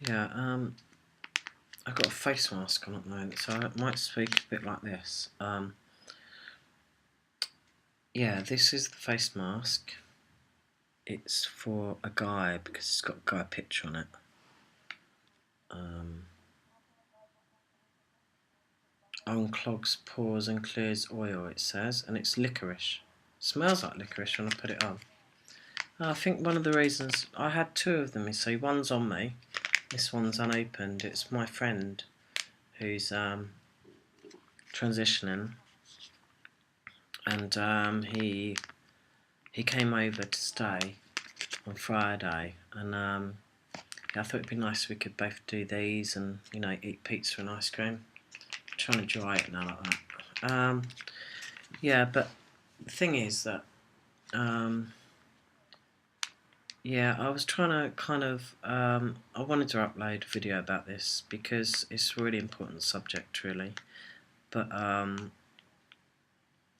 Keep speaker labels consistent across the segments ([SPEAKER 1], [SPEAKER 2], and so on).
[SPEAKER 1] Yeah, I've got a face mask on at the moment, so I might speak a bit like this. Yeah, this is the face mask. It's for a guy because it's got a guy picture on it. Unclogs pores and clears oil, it says, and it's licorice. Smells like licorice when I put it on. I think one of the reasons I had two of them, you see, one's on me, this one's unopened. It's my friend who's transitioning, and he came over to stay on Friday, and I thought it'd be nice if we could both do these and eat pizza and ice cream. I'm trying to dry it now like that. Yeah, but the thing is that yeah, I was trying to kind of I wanted to upload a video about this because it's a really important subject, really. But I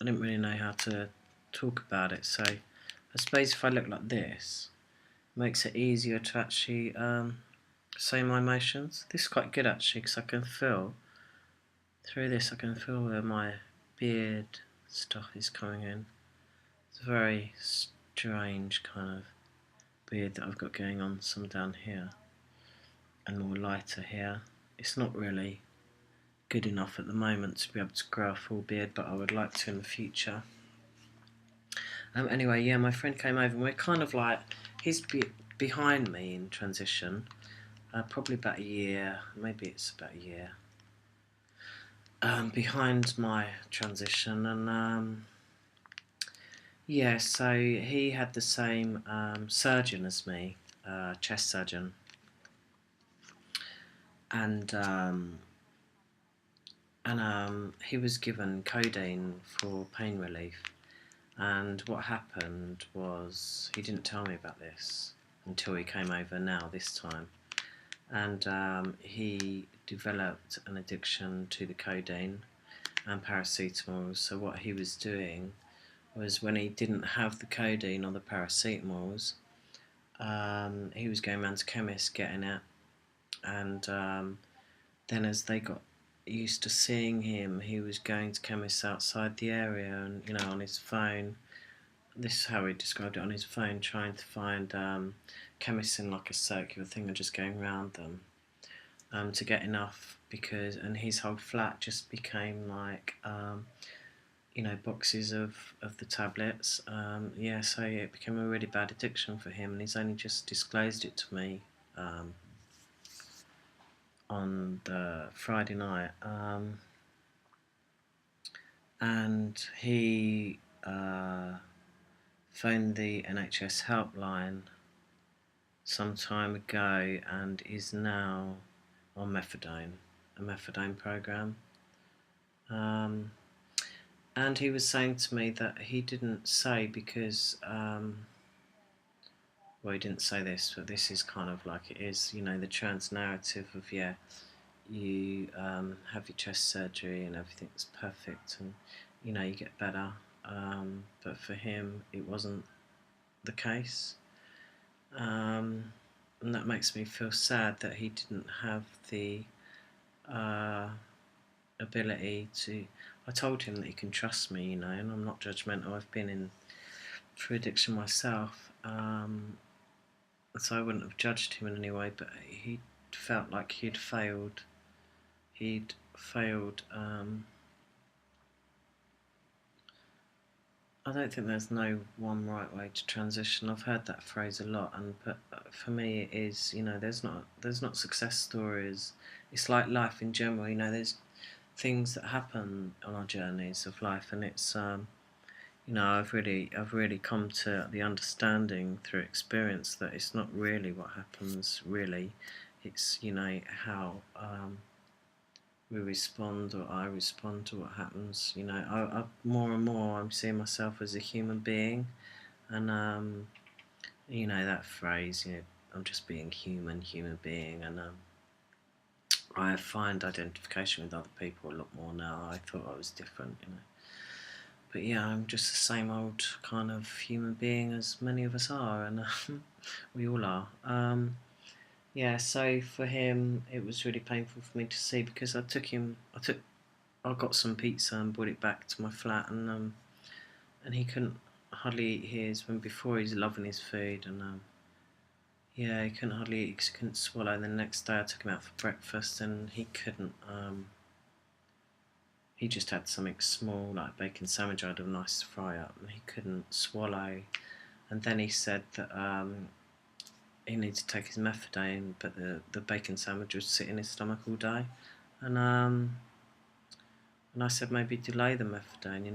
[SPEAKER 1] didn't really know how to talk about it, so I suppose if I look like this, it makes it easier to actually say my emotions. This is quite good actually because I can feel through this. I can feel where my beard stuff is coming in. It's a very strange kind of beard that I've got going on. Some down here and more lighter here. It's not really good enough at the moment to be able to grow a full beard, but I would like to in the future. Anyway, yeah, my friend came over and we're kind of like, he's behind me in transition, probably about a year, maybe it's about a year, behind my transition, and yeah, so he had the same surgeon as me, chest surgeon, and he was given codeine for pain relief. And what happened was he didn't tell me about this until he came over now this time, and he developed an addiction to the codeine and paracetamol. So what he was doing was when he didn't have the codeine or the paracetamols, he was going around to chemists getting it, and then as they got used to seeing him, he was going to chemists outside the area and on his phone. This is how he described it, on his phone, trying to find chemists in like a circular thing and just going around them to get enough, and his whole flat just became like boxes of the tablets. Yeah, so it became a really bad addiction for him, and he's only just disclosed it to me on the Friday night, and he phoned the NHS helpline some time ago and is now on methadone, a methadone program. And he was saying to me that he didn't say because, well, he didn't say this, but this is kind of like it is, the trans narrative of, yeah, you have your chest surgery and everything's perfect and, you get better. But for him, it wasn't the case. And that makes me feel sad that he didn't have the ability to. I told him that he can trust me, and I'm not judgmental. I've been in through addiction myself, so I wouldn't have judged him in any way. But he felt like he'd failed. He'd failed. I don't think there's no one right way to transition. I've heard that phrase a lot, but for me, it is. There's not success stories. It's like life in general. There's things that happen on our journeys of life, and it's I've really come to the understanding through experience that it's not really what happens. Really, it's how we respond, or I respond to what happens. I more and more I'm seeing myself as a human being, and that phrase, I'm just being human being, and I find identification with other people a lot more now. I thought I was different. But yeah, I'm just the same old kind of human being as many of us are, and we all are. Yeah, so for him, it was really painful for me to see because I got some pizza and brought it back to my flat, and he couldn't hardly eat his. When before he's loving his food, and yeah, he couldn't hardly eat because he couldn't swallow. And the next day I took him out for breakfast, and he couldn't. He just had something small like a bacon sandwich. I had a nice fry up, and he couldn't swallow. And then he said that he needed to take his methadone, but the bacon sandwich would sit in his stomach all day, and um, and I said maybe delay the methadone,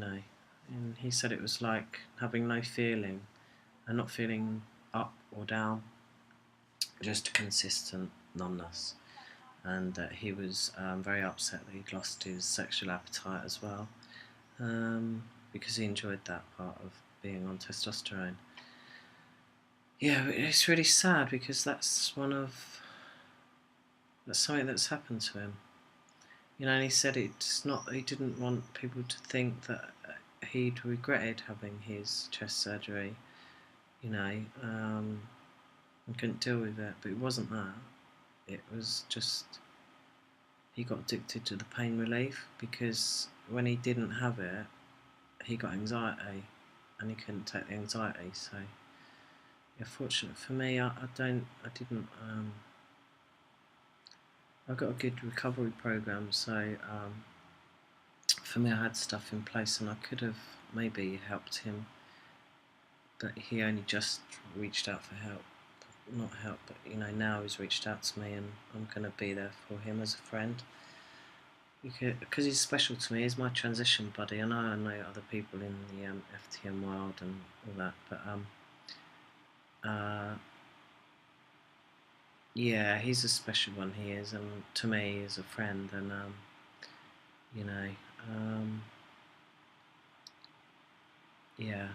[SPEAKER 1] and he said it was like having no feeling and not feeling up or down, just a consistent numbness, and that he was very upset that he'd lost his sexual appetite as well, um, because he enjoyed that part of being on testosterone. Yeah, it's really sad because that's something that's happened to him. And he said it's not. He didn't want people to think that he'd regretted having his chest surgery. And couldn't deal with it. But it wasn't that. It was just he got addicted to the pain relief because when he didn't have it, he got anxiety, and he couldn't take the anxiety. So, yeah, fortunate for me, I don't, I didn't. I got a good recovery program, so for me, I had stuff in place, and I could have maybe helped him, but he only just reached out for help. Not help, but now he's reached out to me, and I'm going to be there for him as a friend because he's special to me. He's my transition buddy. I know other people in the FTM world and all that, but uh, yeah, he's a special one. He is, and to me, he's a friend, and you know, um, yeah.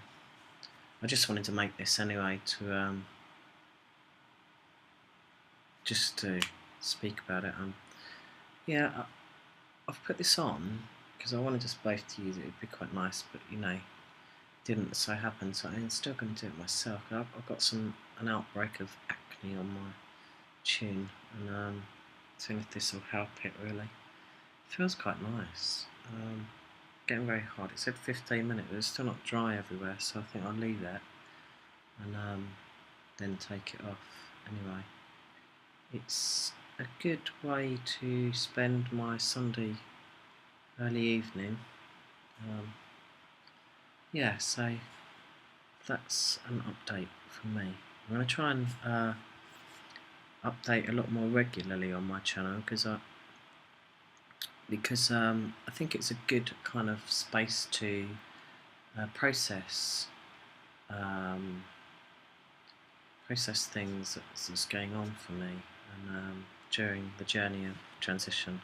[SPEAKER 1] I just wanted to make this anyway to just to speak about it. Yeah, I've put this on because I wanted us both to use it. It'd be quite nice, but didn't so happen. So I'm still going to do it myself. I've got an outbreak of acne on my chin, and seeing if this will help it. Really, feels quite nice. Getting very hard. It said 15 minutes, but it's still not dry everywhere. So I think I'll leave that and then take it off. Anyway, it's a good way to spend my Sunday early evening. Um, yeah, so that's an update from me. I'm going to try and update a lot more regularly on my channel because I think it's a good kind of space to process um, things that's going on for me and during the journey of transition.